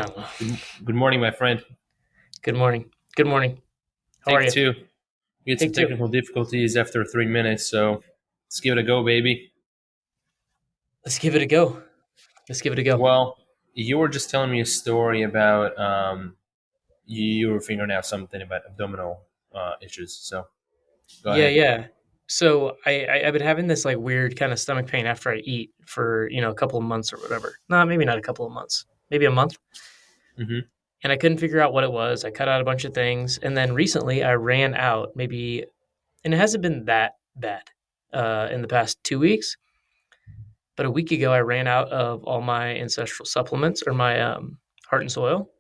don't know. Good morning, my friend. Good morning. Good morning. How are Take you? two. We had some Take two. technical difficulties after 3 minutes, so let's give it a go, baby. Let's give it a go. Let's give it a go. Well, you were just telling me a story about you were figuring out something about abdominal issues. So go Yeah, ahead. yeah. So I've been having this like weird kind of stomach pain after I eat for a couple of months or whatever. No, maybe not a couple of months. Maybe a month. Mm-hmm. And I couldn't figure out what it was. I cut out a bunch of things, and then recently I ran out. Maybe, and it hasn't been that bad in the past 2 weeks. But a week ago, I ran out of all my ancestral supplements or my heart and soil,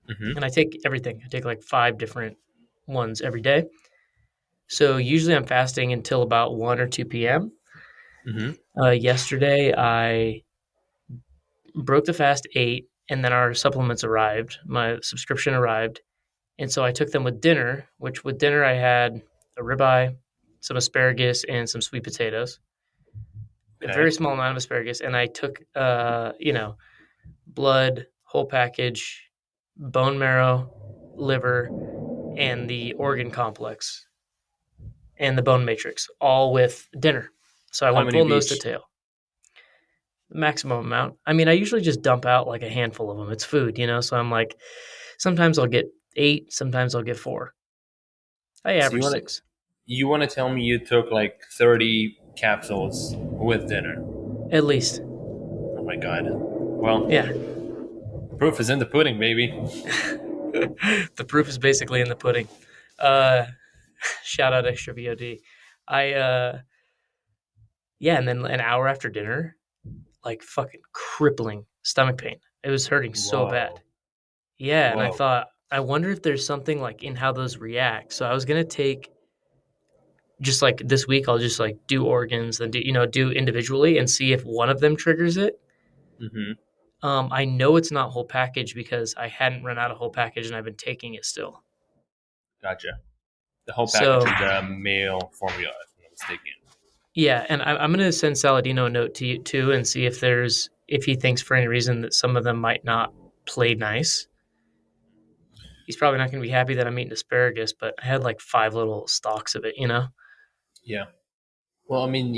Mm-hmm. and I take everything. I take like 5 different ones every day. So usually I'm fasting until about 1 or 2 p.m. Mm-hmm. Yesterday I broke the fast, ate, and then our supplements arrived. My subscription arrived. And so I took them with dinner, which with dinner I had a ribeye, some asparagus, and some sweet potatoes. A Okay. very small amount of asparagus. And I took, blood, whole package, bone marrow, liver, and the organ complex and the bone matrix, all with dinner. So I How went many full of nose to each? tail. The maximum amount. I mean, I usually just dump out like a handful of them. It's food. So I'm like, sometimes I'll get 8, sometimes I'll get 4. I So average 6, you want to tell me you took like 30 capsules with dinner? at least. Oh my god. Well, Yeah. proof is in the pudding, baby. The proof is basically in the pudding. Uh, Shout out Extra VOD. I, yeah, and then an hour after dinner, like fucking crippling stomach pain. It was hurting so bad. Whoa. Yeah, and I Whoa. thought, I wonder if there's something like in how those react. So I was gonna take just like this week, I'll just like do organs and do individually and see if one of them triggers it. Mm-hmm. I know it's not whole package because I hadn't run out of whole package and I've been taking it still. Gotcha. The whole So package is the male formula, if I'm not mistaken. yeah, and I'm gonna send Saladino a note to you too and see if he thinks for any reason that some of them might not play nice. He's probably not gonna be happy that I'm eating asparagus, but I had like 5 little stalks of it. Yeah. Well, I mean,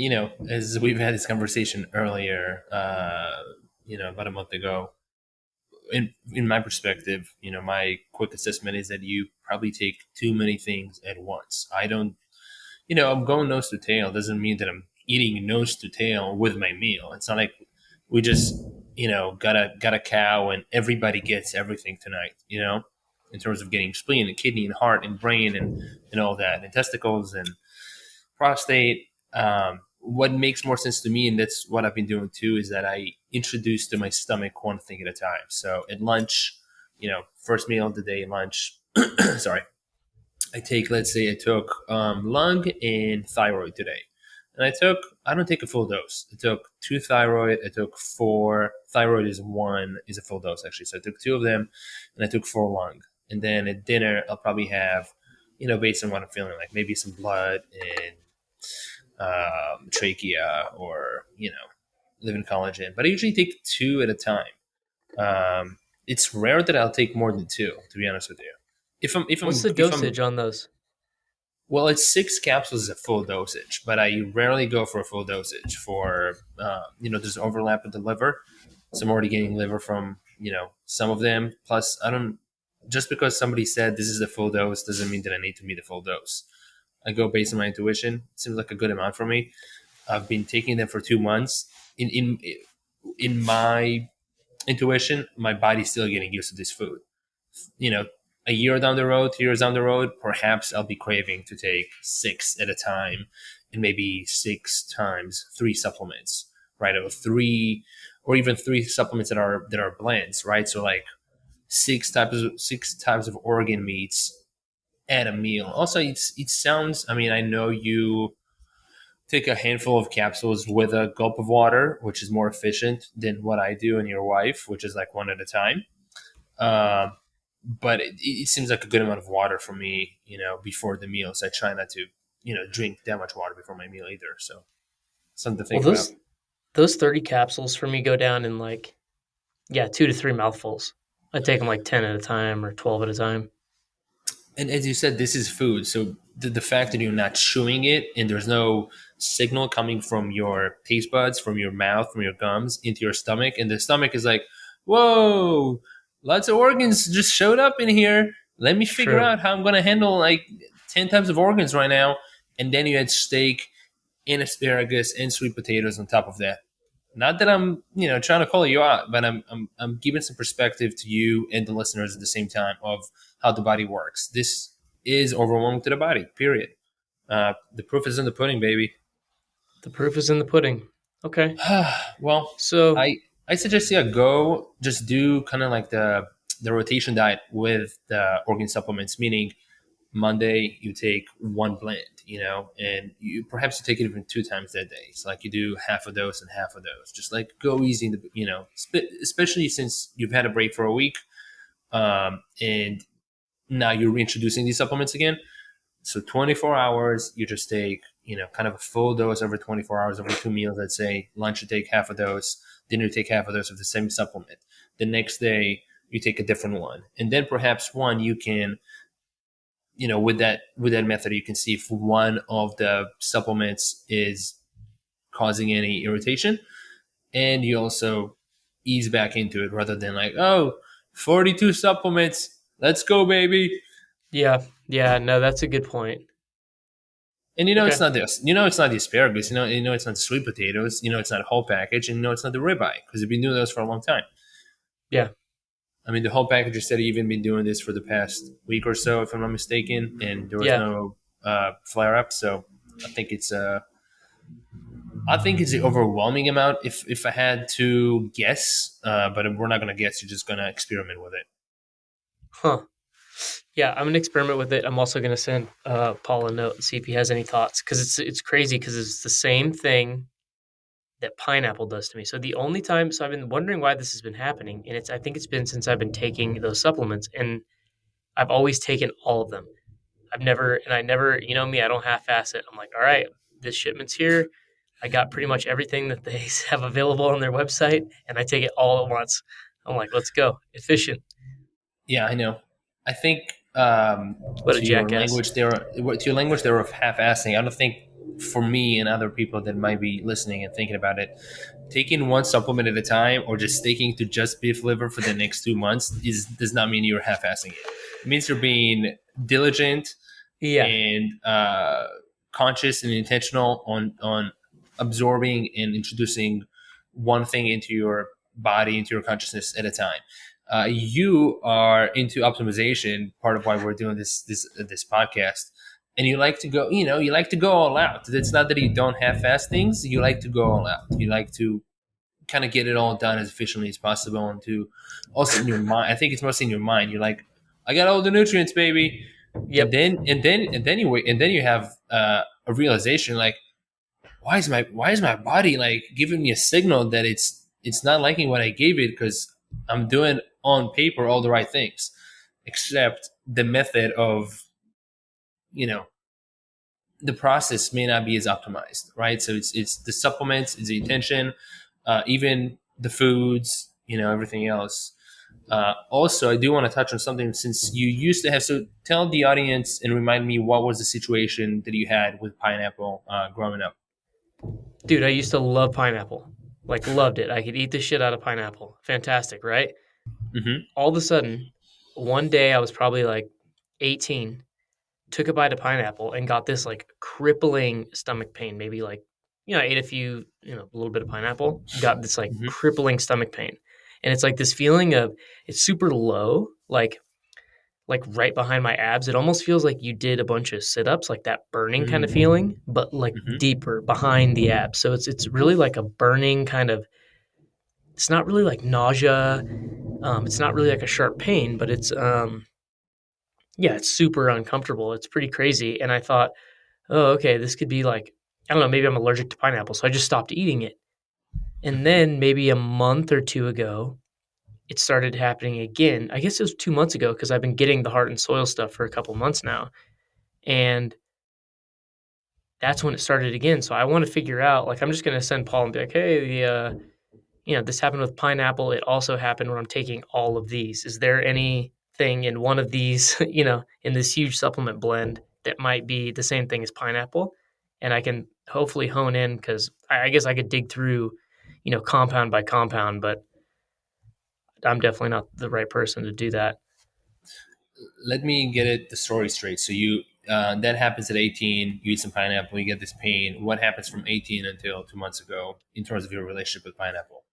as we've had this conversation earlier, about a month ago, in my perspective, my quick assessment is that you probably take too many things at once. I don't, I'm going nose to tail. Doesn't mean that I'm eating nose to tail with my meal. It's not like we just, got a cow and everybody gets everything tonight. In terms of getting spleen and kidney and heart and brain and all that, and testicles and prostate. What makes more sense to me, and that's what I've been doing too, is that I introduce to my stomach one thing at a time. So at lunch, first meal of the day, lunch, sorry, I take, let's say I took lung and thyroid today. And I don't take a full dose. I took 2 thyroid, I took 4, thyroid is a full dose actually. So I took 2 of them and I took 4 lung. And then at dinner, I'll probably have, based on what I'm feeling like, maybe some blood and trachea or living collagen, but I usually take 2 at a time. It's rare that I'll take more than 2, to be honest with you. What's the If I'm dosage on those? Well, it's 6 capsules is a full dosage, but I rarely go for a full dosage. For there's overlap with the liver, so I'm already getting liver from some of them. Plus, I don't just because somebody said this is the full dose doesn't mean that I need to meet the full dose. I go based on my intuition. It seems like a good amount for me. I've been taking them for 2 months. In my intuition, my body's still getting used to this food. You know, a year down the road, 2 years down the road, perhaps I'll be craving to take 6 at a time, and maybe 6 times 3 supplements, right? Or three, or even 3 supplements that are blends, right? So like 6 types of organ meats at a meal. Also, it sounds. I mean, I know you take a handful of capsules with a gulp of water, which is more efficient than what I do and your wife, which is like one at a time. Uh, but it seems like a good amount of water for me, before the meal. So I try not to, drink that much water before my meal either. So something to Well, think about. those 30 capsules for me go down in like, yeah, 2 to 3 mouthfuls. I take them like 10 at a time or 12 at a time. And as you said, this is food. So the fact that you're not chewing it and there's no signal coming from your taste buds, from your mouth, from your gums into your stomach, and the stomach is like, whoa, lots of organs just showed up in here. Let me figure True. out how I'm going to handle like 10 types of organs right now. And then you add steak and asparagus and sweet potatoes on top of that. Not that I'm, trying to call you out, but I'm giving some perspective to you and the listeners at the same time of how the body works. This is overwhelming to the body. Period. The proof is in the pudding, baby. The proof is in the pudding. Okay. Well, So, I suggest go just do kind of like the rotation diet with the organ supplements, meaning Monday you take one blend, and you perhaps you take it even two times that day. So like you do half of those and half of those. Just like go easy, in the, especially since you've had a break for a week, and now you're reintroducing these supplements again. So 24 hours, you just take, kind of a full dose over 24 hours over two meals. Let's say lunch you take half of those, dinner you take half of those of the same supplement. The next day you take a different one, and then perhaps one you can with that method you can see if one of the supplements is causing any irritation, and you also ease back into it rather than like, oh, 42 supplements, let's go, baby. yeah. Yeah. No, that's a good point. And it's Okay. not this, it's not the asparagus, it's not the sweet potatoes, it's not a whole package, and it's not the ribeye because you've been doing those for a long time. Yeah. I mean, the whole package said you've even been doing this for the past week or so, if I'm not mistaken, and there was Yeah. no flare up. So I think it's I think it's the overwhelming amount. If I had to guess, but we're not gonna guess. You're just gonna experiment with it. Huh. Yeah. I'm going to experiment with it. I'm also going to send Paul a note and see if he has any thoughts because it's crazy because it's the same thing that pineapple does to me. So the only time, so I've been wondering why this has been happening, and I think it's been since I've been taking those supplements, and I've always taken all of them. I never, me, I don't half-ass it. I'm like, all right, this shipment's here. I got pretty much everything that they have available on their website, and I take it all at once. I'm like, let's go, efficient. Yeah, I know. I think What a jackass. to your language, they were half-assing. I don't think for me and other people that might be listening and thinking about it, taking one supplement at a time or just sticking to just beef liver for the next 2 months does not mean you're half-assing it. It means you're being diligent Yeah. and conscious and intentional on absorbing and introducing one thing into your body, into your consciousness at a time. You are into optimization, part of why we're doing this podcast, and you like to go, you like to go all out. It's not that you don't have fast things; you like to go all out. You like to kind of get it all done as efficiently as possible, and to also in your mind. I think it's mostly in your mind. You're like, I got all the nutrients, baby, and Yep. then you wait, and then you have a realization like, why is my body like giving me a signal that it's not liking what I gave it because I'm doing on paper all the right things, except the method of you know the process may not be as optimized, right? So it's the supplements, it's the intention, even the foods, everything else. Also, I do want to touch on something since you used to have. So tell the audience and remind me what was the situation that you had with pineapple growing up. Dude, I used to love pineapple. Like, loved it. I could eat the shit out of pineapple. Fantastic, right? Mm-hmm. All of a sudden, one day I was probably like 18, took a bite of pineapple and got this like crippling stomach pain. Maybe like, I ate a few, a little bit of pineapple, got this like Mm-hmm. crippling stomach pain. And it's like this feeling of it's super low, like right behind my abs. It almost feels like you did a bunch of sit-ups, like that burning kind of feeling, but like Mm-hmm. deeper behind the abs. So it's really like a burning kind of it's not really like nausea. It's not really like a sharp pain, but it's yeah, it's super uncomfortable. It's pretty crazy. And I thought, oh, okay, this could be like, I don't know, maybe I'm allergic to pineapple. So I just stopped eating it. And Mm-hmm. then maybe a month or two ago, it started happening again. I guess it was 2 months ago because I've been getting the heart and soil stuff for a couple months now. And that's when it started again. So I want to figure out, like, I'm just going to send Paul and be like, hey, this happened with pineapple. It also happened when I'm taking all of these. Is there anything in one of these, in this huge supplement blend that might be the same thing as pineapple? And I can hopefully hone in because I guess I could dig through, compound by compound, but I'm definitely not the right person to do that. Let me get the story straight. So you that happens at 18. You eat some pineapple, you get this pain. What happens from 18 until 2 months ago in terms of your relationship with pineapple?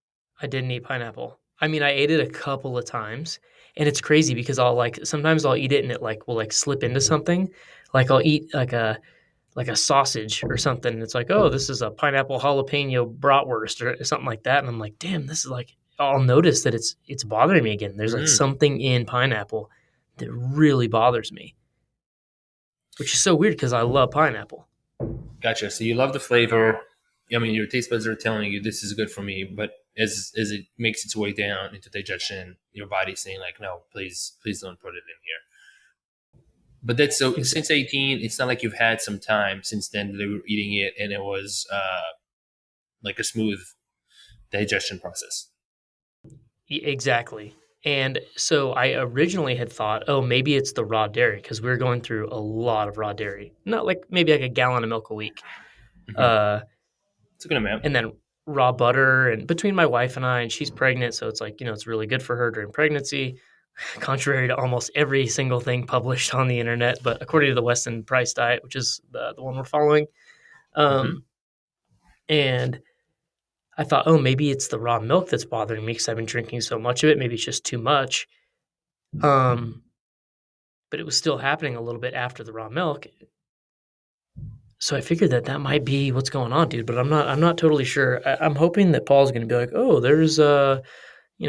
I didn't eat pineapple. I mean, I ate it a couple of times, and it's crazy because sometimes I'll eat it and it will slip into something. Like I'll eat like a sausage or something. And it's like, oh, this is a pineapple jalapeno bratwurst or something like that. And I'm like, damn, this is like I'll notice that it's bothering me again. There's like Mm, something in pineapple that really bothers me, which is so weird because I love pineapple. gotcha. So you love the flavor. I mean, your taste buds are telling you this is good for me, but as it makes its way down into digestion, your body's saying like, no, please don't put it in here. But that's so Ex- since 18, it's not like you've had some time since then that they were eating it and it was like a smooth digestion process. exactly. And so I originally had thought, oh, maybe it's the raw dairy because we are going through a lot of raw dairy, not like maybe like a gallon of milk a week. Hmm. Uh, It's a good amount. and then raw butter and between my wife and I, and she's pregnant, so it's like, it's really good for her during pregnancy, contrary to almost every single thing published on the internet, but according to the Weston Price diet, which is the one we're following. Hmm. Um, and I thought, oh, maybe it's the raw milk that's bothering me because I've been drinking so much of it. Maybe it's just too much. Um, but it was still happening a little bit after the raw milk. So I figured that might be what's going on, dude. But I'm not totally sure. I'm hoping that Paul's going to be like, oh, there's blah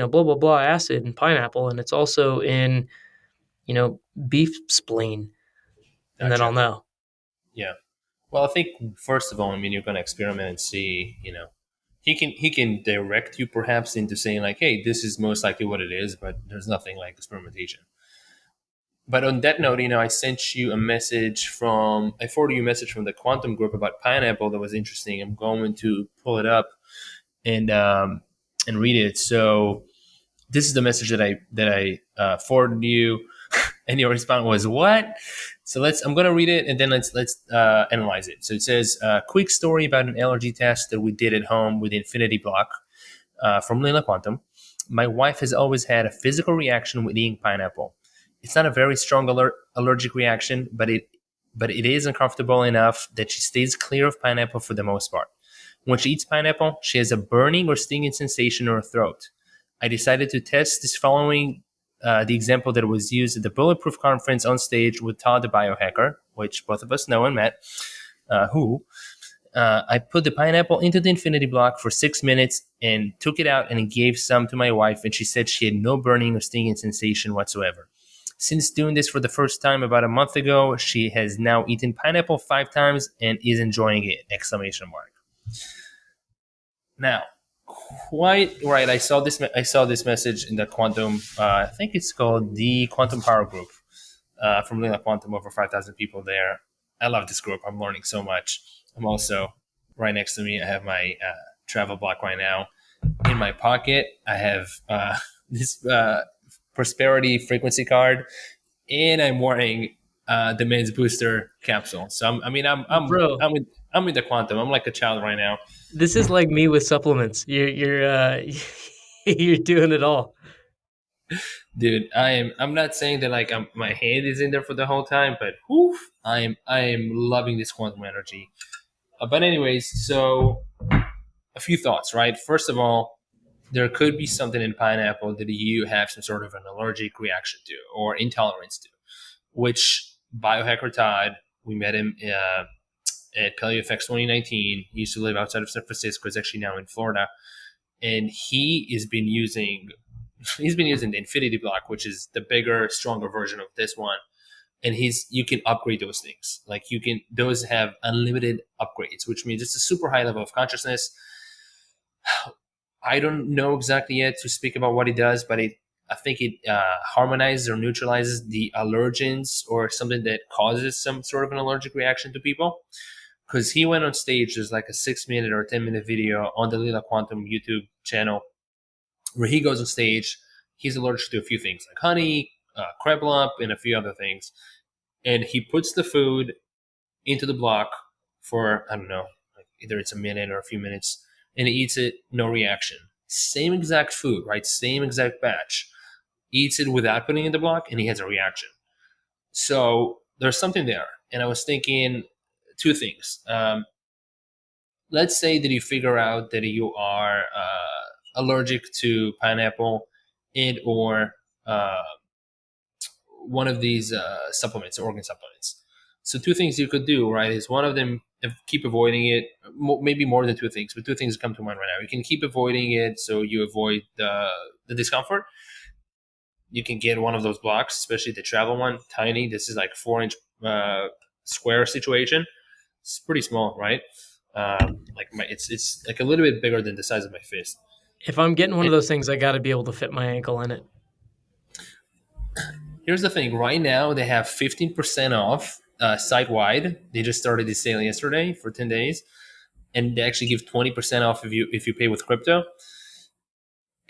blah blah acid in pineapple, and it's also in beef spleen, and then I'll Gotcha. know. Yeah. Well, I think first of all, I mean, you're going to experiment and see. He can direct you perhaps into saying like, hey, this is most likely what it is, but there's nothing like experimentation. But on that note, I forwarded you a message from the quantum group about pineapple that was interesting. I'm going to pull it up and read it. So this is the message that I forwarded you, and your response was what? So I'm going to read it and then let's analyze it. So it says, quick story about an allergy test that we did at home with Infinity Block from Leela Quantum. My wife has always had a physical reaction with eating pineapple. It's not a very strong allergic reaction, but it is uncomfortable enough that she stays clear of pineapple for the most part. When she eats pineapple, she has a burning or stinging sensation in her throat. I decided to test this following the example that was used at the Bulletproof conference on stage with Todd the biohacker, which both of us know and met, who I put the pineapple into the infinity block for 6 minutes and took it out and gave some to my wife, and she said she had no burning or stinging sensation whatsoever. Since doing this for the first time about a month ago, she has now eaten pineapple 5 times and is enjoying it! Exclamation mark. Now, quite right. I saw this message in the quantum. I think it's called the Quantum Power Group from Leela Quantum. Over 5,000 people there. I love this group. I'm learning so much. I'm also right next to me. I have my travel block right now. In my pocket, I have this prosperity frequency card, and I'm wearing the men's booster capsule. So I mean, Bro, I'm with the quantum. I'm like a child right now. this is like me with supplements. You're you're doing it all. Dude, I'm not saying that like my hand is in there for the whole time, but whew, I am loving this quantum energy. But anyways, so a few thoughts, right? First of all, there could be something in pineapple that you have some sort of an allergic reaction to or intolerance to, which biohacker Todd, we met him at PaleoFX 2019. He used to live outside of San Francisco. He's actually now in Florida, and he's been using the Infinity Block, which is the bigger, stronger version of this one. And you can upgrade those things. Like those have unlimited upgrades, which means it's a super high level of consciousness. I don't know exactly yet to speak about what it does, but I think it harmonizes or neutralizes the allergens or something that causes some sort of an allergic reaction to people. Because he went on stage, there's like a 6 minute or 10 minute video on the Lila Quantum YouTube channel where he goes on stage. He's allergic to a few things like honey, crab lump, and a few other things. And he puts the food into the block for, I don't know, like either it's a minute or a few minutes, and he eats it, no reaction. Same exact food, right? Same exact batch. Eats it without putting it in the block, and he has a reaction. So there's something there. And I was thinking two things. Let's say that you figure out that you are allergic to pineapple and or one of these supplements, organ supplements. So two things you could do, right, is one of them, keep avoiding it. Maybe more than two things, but two things come to mind right now. You can keep avoiding it so you avoid the discomfort. You can get one of those blocks, especially the travel one, tiny. This is like 4-inch square situation. It's pretty small, right? It's like a little bit bigger than the size of my fist. If I'm getting one of And those things, I got to be able to fit my ankle in it. here's the thing: right now they have 15% off site wide. They just started this sale yesterday for 10 days, and they actually give 20% off if you pay with crypto.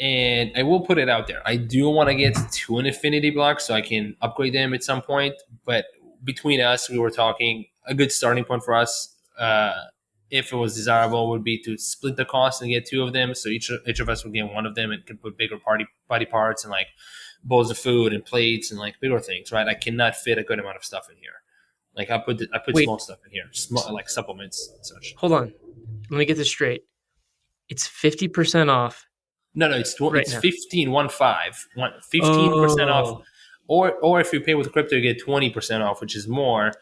And I will put it out there. I do want to get 2 infinity blocks so I can upgrade them at some point. But between us, we were talking a good starting point for us, if it was desirable, would be to split the cost and get two of them. So each of us would get one of them and can put bigger body parts and like bowls of food and plates and like bigger things. Right? I cannot fit a good amount of stuff in here. Like I put Wait, small stuff in here, small like supplements and such. hold on. Let me get this straight. It's 50% off No, no, right it's now. 15% off, Oh, or if you pay with crypto, you get 20% off, which is more.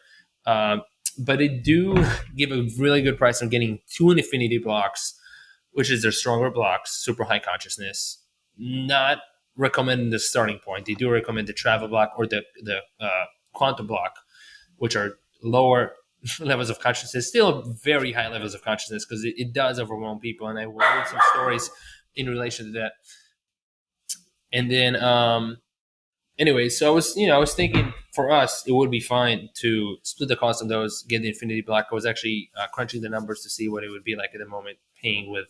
Um, but they do give a really good price on getting two infinity blocks, which is their stronger blocks, super high consciousness. Not recommending the starting point. They do recommend the travel block or the quantum block, which are lower levels of consciousness, still very high levels of consciousness because it does overwhelm people. And I will read some stories in relation to that. And then, anyway, so I was thinking for us, it would be fine to split the cost of those, get the Infinity Block. I was actually crunching the numbers to see what it would be like at the moment, paying with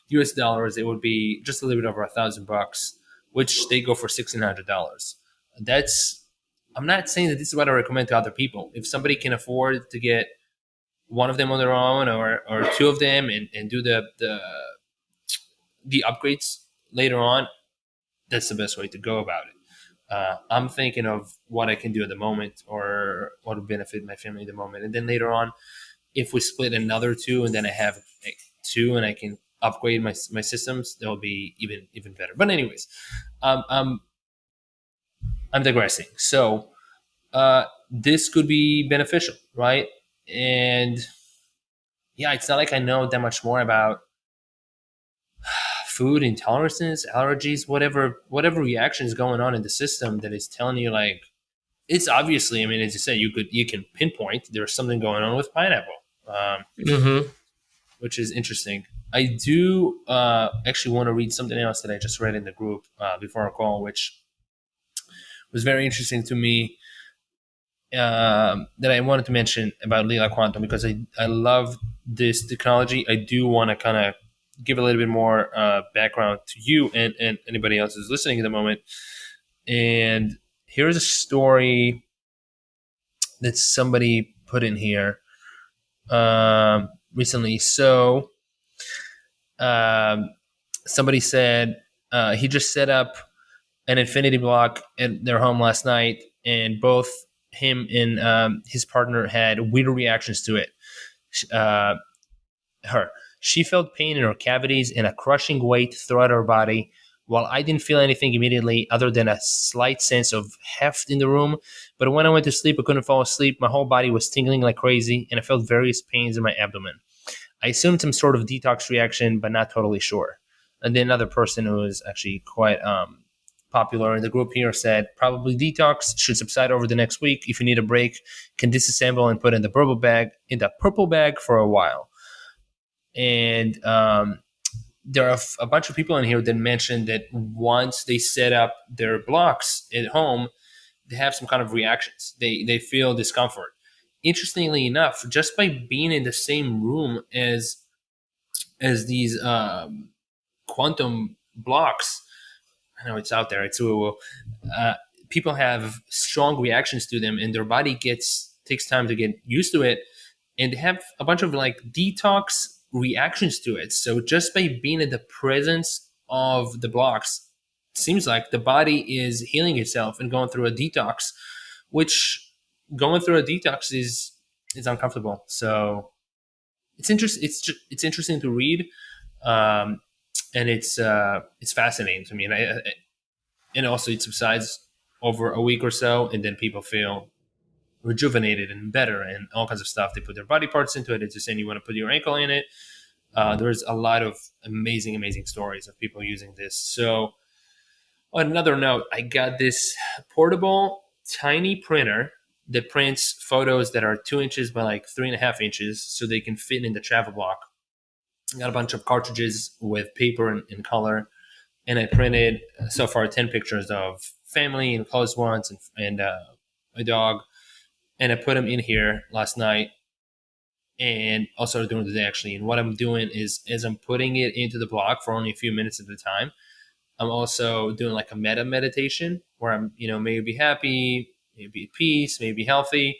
US dollars. It would be just a little bit over $1,000, which they go for $1,600. That's, I'm not saying that this is what I recommend to other people. If somebody can afford to get one of them on their own or two of them and do the upgrades later on, that's the best way to go about it. I'm thinking of what I can do at the moment or what would benefit my family at the moment. And then later on, if we split another two and then I have like two and I can upgrade my systems, that'll be even better. But anyways, um, I'm, I'm digressing. So this could be beneficial, right? And yeah, it's not like I know that much more about food intolerances, allergies, whatever reaction is going on in the system that is telling you like it's obviously. I mean, as you said, you can pinpoint there's something going on with pineapple, mm-hmm. which is interesting. I do actually want to read something else that I just read in the group before our call, which was very interesting to me. That I wanted to mention about Leela Quantum because I love this technology. I do want to kind of give a little bit more background to you and anybody else who's listening at the moment. And here's a story that somebody put in here recently. So um, somebody said he just set up an infinity block at their home last night, and both him and his partner had weird reactions to it. Uh, her. She felt pain in her cavities and a crushing weight throughout her body, while I didn't feel anything immediately other than a slight sense of heft in the room. But when I went to sleep, I couldn't fall asleep. My whole body was tingling like crazy, and I felt various pains in my abdomen. I assumed some sort of detox reaction, but not totally sure. And then another person who was actually quite popular in the group here said, probably detox should subside over the next week. If you need a break, can disassemble and put in the purple bag for a while. And there are a bunch of people in here that mentioned that once they set up their blocks at home, they have some kind of reactions. They feel discomfort. Interestingly enough, just by being in the same room as these quantum blocks, I know it's out there. It's people have strong reactions to them, and their body gets takes time to get used to it, and they have a bunch of like detox reactions to it. So just by being in the presence of the blocks, it seems like the body is healing itself and going through a detox, which going through a detox is uncomfortable. So it's interesting. It's interesting to read, um, and it's fascinating to me. And also it subsides over a week or so, and then people feel rejuvenated and better and all kinds of stuff. They put their body parts into it. It's just saying you want to put your ankle in it. There's a lot of amazing stories of people using this. So on another note, I got this portable tiny printer that prints photos that are 2 inches by like 3.5 inches, so they can fit in the travel block. I got a bunch of cartridges with paper and color, and I printed so far 10 pictures of family and close ones and my dog, and I put them in here last night and also during the day actually. And what I'm doing is as I'm putting it into the block for only a few minutes at a time, I'm also doing like a meta meditation where I'm, maybe happy, maybe at peace, maybe healthy,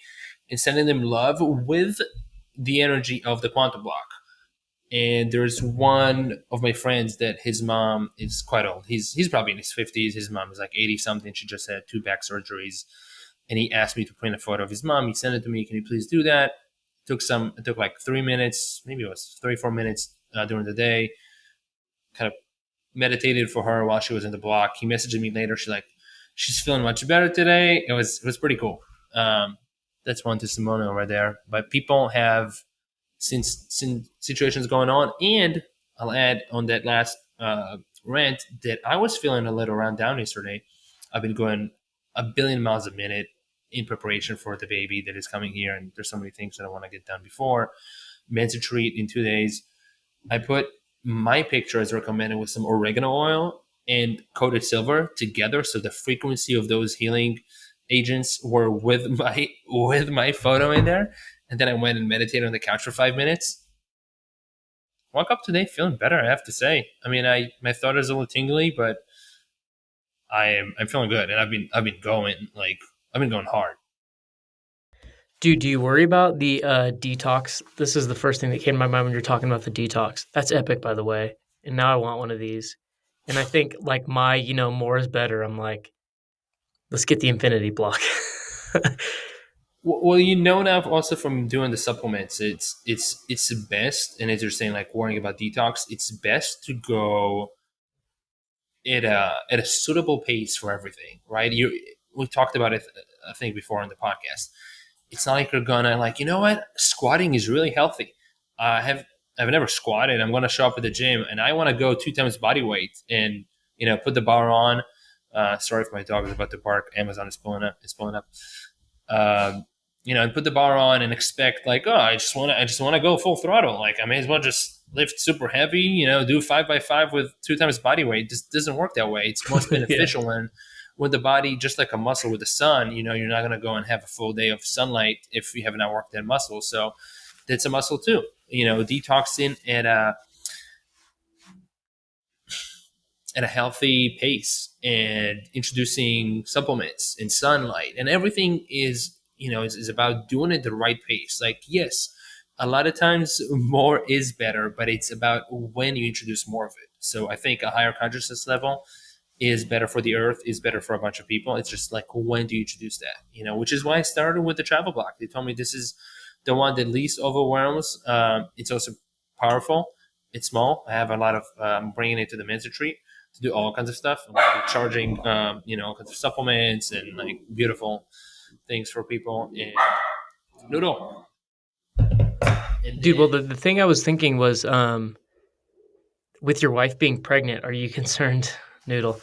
and sending them love with the energy of the quantum block. And there's one of my friends that his mom is quite old. He's probably in his 50s. His mom is like 80 something. She just had two back surgeries, and he asked me to print a photo of his mom. He sent it to me. Can you please do that? It took like 3 minutes, maybe it was 3 4 minutes during the day. Kind of meditated for her while she was in the block. He messaged me later. She's feeling much better today. It was pretty cool. That's one testimonial right there. But people have since situations going on, and I'll add on that last rant that I was feeling a little run down yesterday. I've been going a billion miles a minute in preparation for the baby that is coming here, and there's so many things that I want to get done before. Men's retreat in 2 days. I put my picture as recommended with some oregano oil and coated silver together, so the frequency of those healing agents were with my photo in there. And then I went and meditated on the couch for 5 minutes. Woke up today feeling better, I have to say. I mean, my throat is a little tingly, but I'm feeling good, and I've been going hard. Dude, do you worry about the detox? This is the first thing that came to my mind when you're talking about the detox. That's epic, by the way. And now I want one of these. And I think like my, more is better. I'm like, let's get the infinity block. Well, now also from doing the supplements, it's the best. And as you're saying, like worrying about detox, it's best to go at a suitable pace for everything, right? We talked about it, I think, before on the podcast. It's not like you're gonna like, you know what, squatting is really healthy. I've never squatted. I'm gonna show up at the gym and I want to go 2 times body weight and put the bar on. Sorry if my dog is about to bark. Amazon is pulling up. It's pulling up. Um, and put the bar on and expect like, oh, I just want to go full throttle. Like I may as well just lift super heavy. Do 5x5 with 2 times body weight. It just doesn't work that way. It's most Yeah. beneficial when the body, just like a muscle with the sun, you're not going to go and have a full day of sunlight if you have not worked that muscle. So that's a muscle too. Detoxing at a healthy pace and introducing supplements and sunlight and everything is about doing it the right pace. Like, yes, a lot of times more is better, but it's about when you introduce more of it. So I think a higher consciousness level is better for the earth, is better for a bunch of people. It's just like, when do you introduce that? Which is why I started with the travel block. They told me this is the one that least overwhelms. It's also powerful. It's small. I have a lot of bringing it to the men's retreat to do all kinds of stuff. I'm gonna be charging, all kinds of supplements and like beautiful things for people. And noodle. And Dude, well, then the thing I was thinking was with your wife being pregnant, are you concerned, Noodle?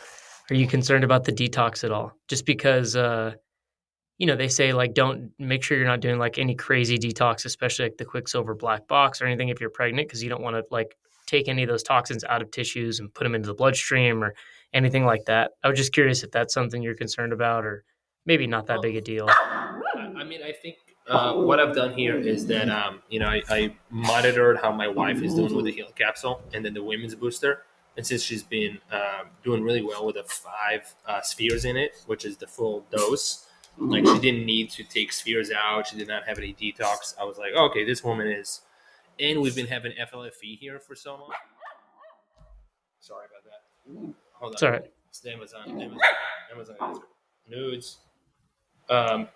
Are you concerned about the detox at all? Just because, they say like don't make sure you're not doing like any crazy detox, especially like the Quicksilver black box or anything if you're pregnant, because you don't want to like take any of those toxins out of tissues and put them into the bloodstream or anything like that. I was just curious if that's something you're concerned about, or maybe not that well, big a deal. I mean, I think what I've done here is that I monitored how my wife is doing with the healing capsule and then the women's booster. And since she's been doing really well with the five spheres in it, which is the full dose, like she didn't need to take spheres out. She did not have any detox. I was like, oh, okay, this woman is. And we've been having FLFE here for so long. Sorry about that. Hold on. It's all right. It's the Amazon nudes.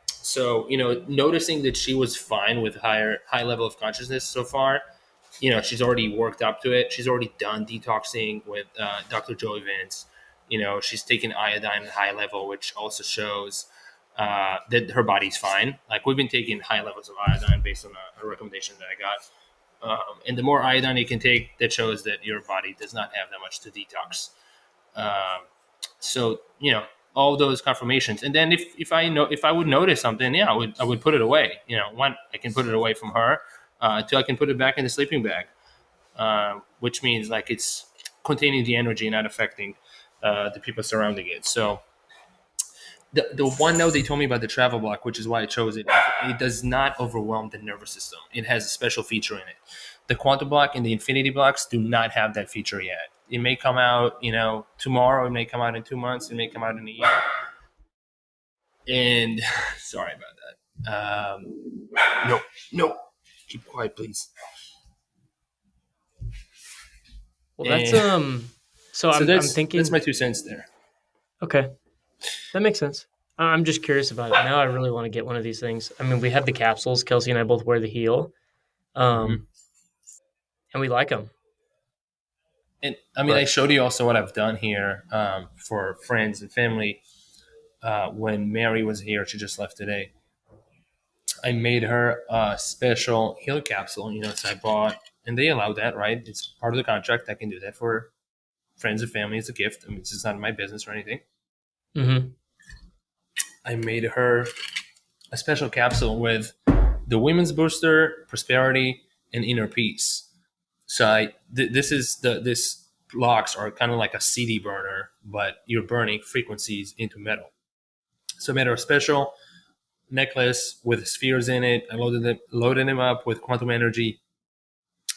So noticing that she was fine with high level of consciousness so far. She's already worked up to it. She's already done detoxing with Dr. Joey Vance. She's taken iodine at high level, which also shows that her body's fine. Like we've been taking high levels of iodine based on a recommendation that I got. And the more iodine you can take, that shows that your body does not have that much to detox. Um, so all those confirmations, and then if I would notice something, yeah, I would put it away. One, I can put it away from her. Two, I can put it back in the sleeping bag, which means like it's containing the energy, not affecting the people surrounding it. So the one note they told me about the travel block, which is why I chose it, it does not overwhelm the nervous system. It has a special feature in it. The quantum block and the infinity blocks do not have that feature yet. It may come out, tomorrow. It may come out in 2 months. It may come out in a year. And sorry about that. No, no, keep quiet, please. Well, that's And So so I'm that's thinking. my 2 cents there. Okay, that makes sense. I'm just curious about it. Now I really want to get one of these things. I mean, we have the capsules. Kelsey and I both wear the heel, Mm-hmm. um, and we like them. And I mean, I But showed you also what I've done here for friends and family. When Mary was here, she just left today. I made her a special heal capsule. So I bought, and they allow that, right? It's part of the contract. I can do that for friends and family as a gift. I mean, it's not my business or anything. hmm I made her a special capsule with the women's booster, prosperity, and inner peace. So this blocks are kind of like a CD burner, but you're burning frequencies into metal. So I made her a special necklace with spheres in it. I loaded them up with quantum energy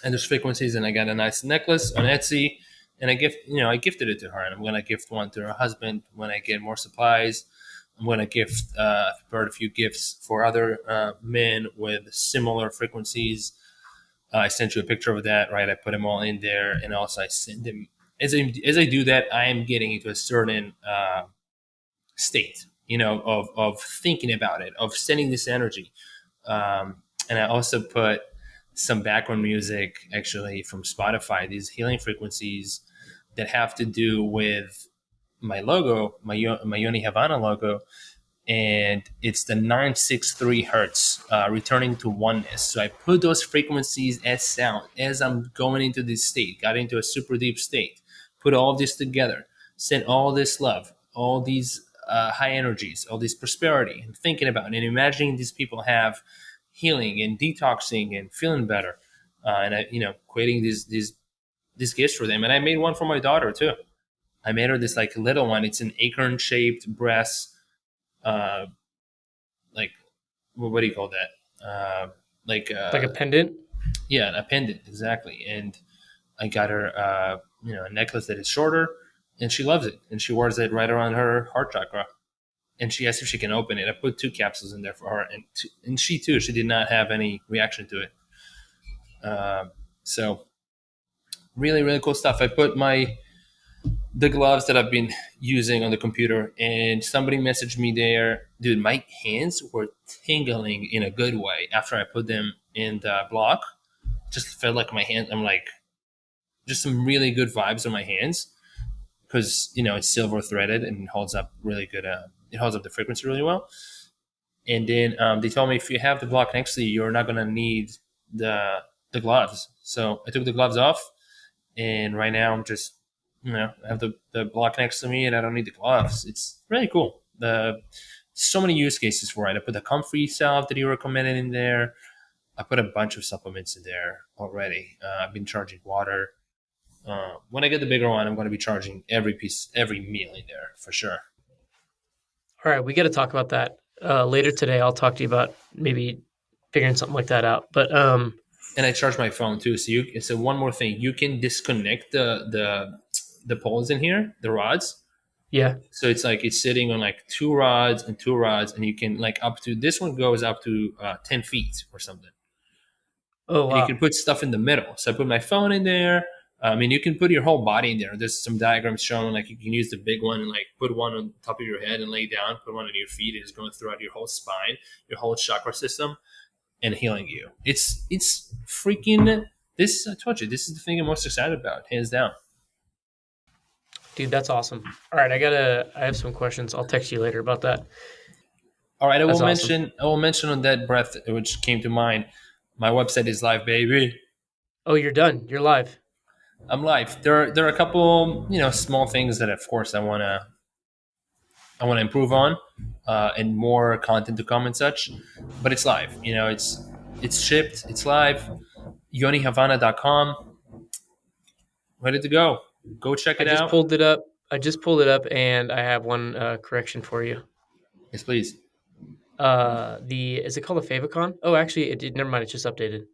and there's frequencies, and I got a nice necklace on Etsy, and I gifted it to her, and I'm gonna gift one to her husband when I get more supplies. I'm gonna gift prepared a few gifts for other men with similar frequencies. I sent you a picture of that, right? I put them all in there, and also I send them as I do that. I am getting into a certain state, of thinking about it, of sending this energy. And I also put some background music actually from Spotify, these healing frequencies that have to do with my logo, my Yoni Havana logo, and it's the 963 hertz, returning to oneness. So I put those frequencies as sound as I'm going into this state, got into a super deep state, put all this together, sent all this love, all these high energies, all this prosperity, and thinking about it and imagining these people have healing and detoxing and feeling better, and creating these gifts for them. And I made one for my daughter too. I made her this like little one. It's an acorn shaped brass, uh, like what do you call that? Like like a pendant. yeah, a pendant exactly. And I got her a necklace that is shorter, and she loves it, and she wears it right around her heart chakra. And she asked if she can open it. I put 2 capsules in there for her, and she too. She did not have any reaction to it. So really, really cool stuff. I put the gloves that I've been using on the computer, and somebody messaged me there, dude. My hands were tingling in a good way after I put them in the block. Just felt like my hands. I'm like, just some really good vibes on my hands because it's silver threaded and it holds up really good. It holds up the frequency really well. And then they told me if you have the block next to you, you're not gonna need the gloves. So I took the gloves off, and right now I'm just I have the block next to me, and I don't need the gloves. It's really cool. The So many use cases for it. I put the comfrey salve that you recommended in there. I put a bunch of supplements in there already. I've been charging water. When I get the bigger one, I'm going to be charging every meal in there for sure. All right, we got to talk about that later today. I'll talk to you about maybe figuring something like that out. But And I charge my phone too. So one more thing, you can disconnect the the poles in here, the rods. Yeah. So it's like it's sitting on like two rods and two rods, and you can like up to this one goes up to 10 feet or something, Oh and you can wow. put stuff in the middle. So I put my phone in there. I mean, you can put your whole body in there. There's some diagrams showing like you can use the big one and like put one on top of your head and lay down, put one on your feet, and it's going throughout your whole spine, your whole chakra system, and healing you. It's freaking this. I told you, this is the thing I'm most excited about, hands down. Dude, that's awesome. All right, I have some questions. I'll text you later about that. All right, I will That's awesome. mention. I will mention on that breath, which came to mind. My website is live, baby. Oh, you're done. You're live. I'm live. There are a couple, small things that, of course, I want to improve on, and more content to come and such. But it's live. It's shipped. It's live. YoniHavana.com. Ready to go. Go check I it just out. pulled it up. I just pulled it up and I have one correction for you. Yes, please. The is it called a favicon? Oh, actually, it did. Never mind. It's just updated.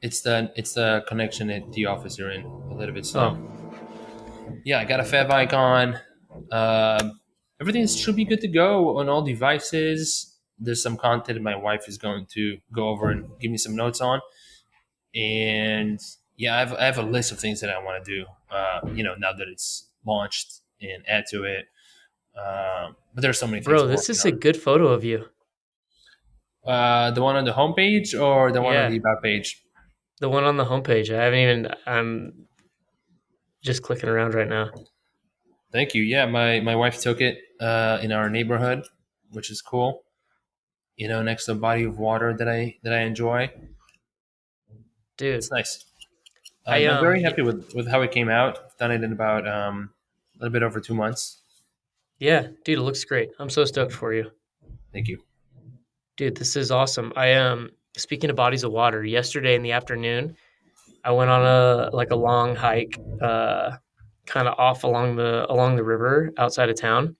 It's the connection at the office you're in. A little bit slow. Oh, Yeah, I got a Fav icon. Everything should be good to go on all devices. There's some content my wife is going to go over and give me some notes on. And yeah, I have a list of things that I want to do. Now that it's launched and add to it. But there's so many things bro, we're this working is a on. good photo of you. The one on the homepage or the one on Yeah, the about page? the one on the homepage. I haven't even. I'm just clicking around right now. Thank you. Yeah, my wife took it in our neighborhood, which is cool. Next to a body of water that I enjoy. It's Dude, nice. I I'm very yeah, happy with how it came out. I've done it in about a little bit over 2 months. yeah, dude, it looks great. I'm so stoked for you. Thank you. Dude, this is awesome. I speaking of bodies of water, yesterday in the afternoon, I went on a long hike, kind of off along the river outside of town.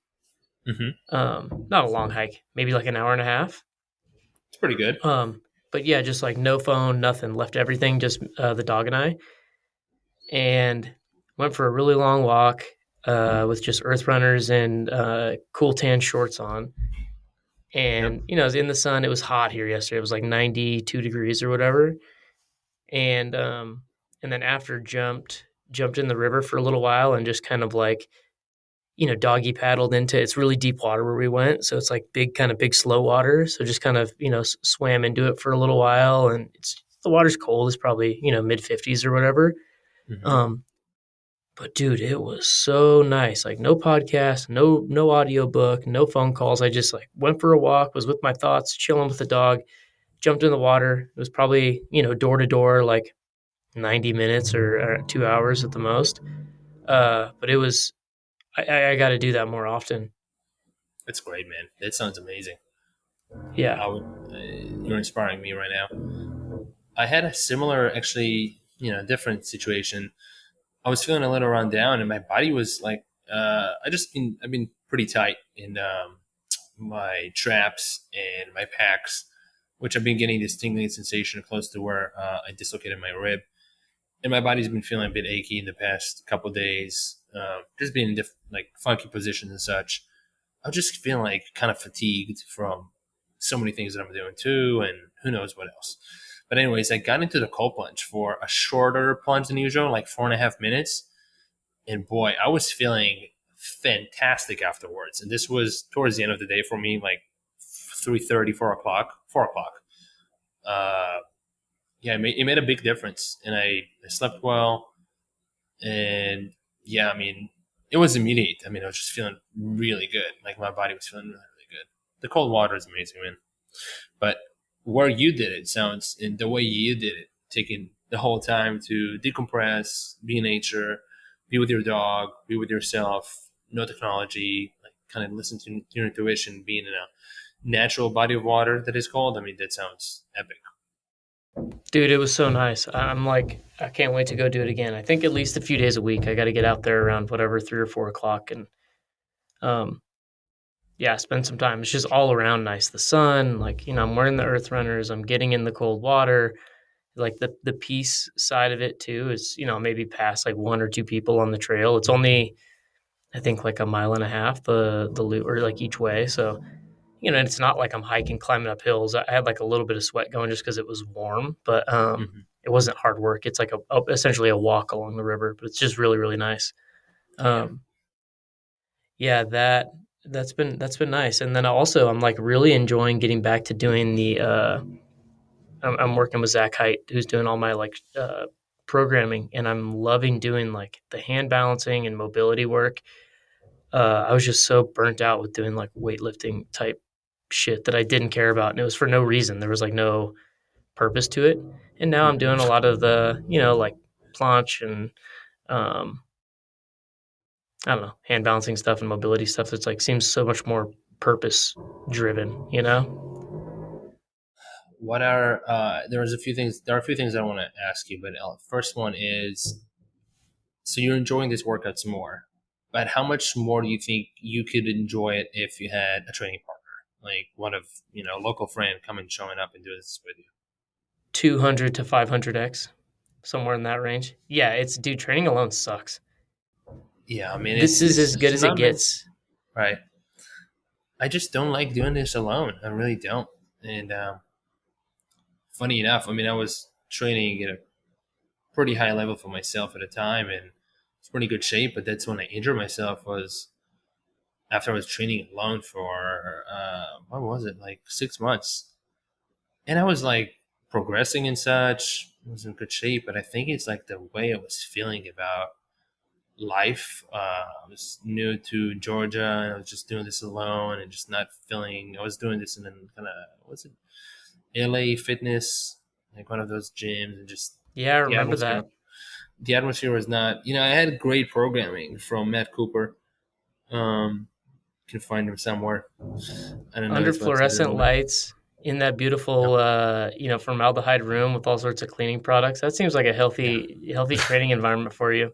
Hmm. Not a long hike, maybe like an hour and a half. It's pretty good. But yeah, just like no phone, nothing. Left everything, just the dog and went for a really long walk with just earth runners and cool tan shorts on. Yep. And it was in the sun. It was hot here yesterday. It was like 92 degrees or whatever. And and then after jumped in the river for a little while and just kind of like doggy paddled into it's really deep water where we went, so it's like big slow water. So just kind of swam into it for a little while, and the water's cold. It's probably mid 50s or whatever. Hmm. Um, but dude, it was so nice. Like no podcast, no audio book, no phone calls. I just like went for a walk, was with my thoughts, chilling with the dog, jumped in the water. It was probably door to door like 90 minutes or 2 hours at the most. But it was I got to do that more often. It's great, man. That sounds amazing. Yeah. I would, you're inspiring me right now. I had a similar, actually, different situation. I was feeling a little run down, and my body was like, I've been pretty tight in my traps and my packs, which I've been getting this tingling sensation close to where I dislocated my rib, and my body's been feeling a bit achy in the past couple of days, just being in like funky positions and such. I'm just feeling like kind of fatigued from so many things that I'm doing too, and who knows what else. But anyways, I got into the cold plunge for a shorter plunge than usual, like 4.5 minutes, and boy, I was feeling fantastic afterwards. And this was towards the end of the day for me, like 3:30, 4 o'clock, 4 o'clock. Uh, yeah, it made a big difference, and I slept well, and yeah, I mean, it was immediate. I mean, I was just feeling really good. Like my body was feeling really, really good. The cold water is amazing, man. But where you did it sounds, and the way you did it, taking the whole time to decompress, be in nature, be with your dog, be with yourself, no technology, like kind of listen to your intuition, being in a natural body of water that is cold. I mean, that sounds epic. Dude, it was so nice. I'm like, I can't wait to go do it again. I think at least a few days a week. I got to get out there around whatever 3 or 4 o'clock and um, yeah, spend some time. It's just all around nice. The sun, like I'm wearing the earth runners. I'm getting in the cold water, Like the peace side of it too is, maybe past like one or two people on the trail. It's only, I think, like a mile and a half the loop, or like each way. So, it's not like I'm hiking, climbing up hills. I had like a little bit of sweat going just because it was warm, but Hmm. it wasn't hard work. It's like essentially a walk along the river, but it's just really, really nice. Yeah. Um, yeah, that's been nice. And then also, I'm like really enjoying getting back to doing the. I'm working with Zach Height, who's doing all my like programming, and I'm loving doing like the hand balancing and mobility work. I was just so burnt out with doing like weightlifting type shit that I didn't care about, and it was for no reason. There was like no purpose to it. And now I'm doing a Hmm. lot of the, like planche and um, I don't know, hand balancing stuff and mobility stuff. That's like seems so much more purpose driven. What are there's a few things. There are a few things I want to ask you, but first one is, so you're enjoying these workouts more, but how much more do you think you could enjoy it if you had a training partner, like one of a local friend coming showing up and doing this with you? 200 to 500x, somewhere in that range. Yeah, it's dude. Training alone sucks. Yeah, I mean This is as good it's as it not meant gets. right. I just don't like doing this alone. I really don't. And funny enough, I mean, I was training at a pretty high level for myself at a time, and it's pretty good shape. But that's when I injured myself. Was after I was training alone for what was it, like 6 months, and I was like progressing and such. I was in good shape, but I think it's like the way I was feeling about life. I was new to Georgia, and I was just doing this alone, and just not feeling. I was doing this in kind of what's it, LA Fitness, like one of those gyms, and just Yeah, I the remember atmosphere. that. The atmosphere was not. I had great programming from Matt Cooper. Um, can find him somewhere. I don't know Under his website at the fluorescent moment. lights in that Yeah, beautiful, formaldehyde room with all sorts of cleaning products. That seems like a yeah. healthy training environment for you.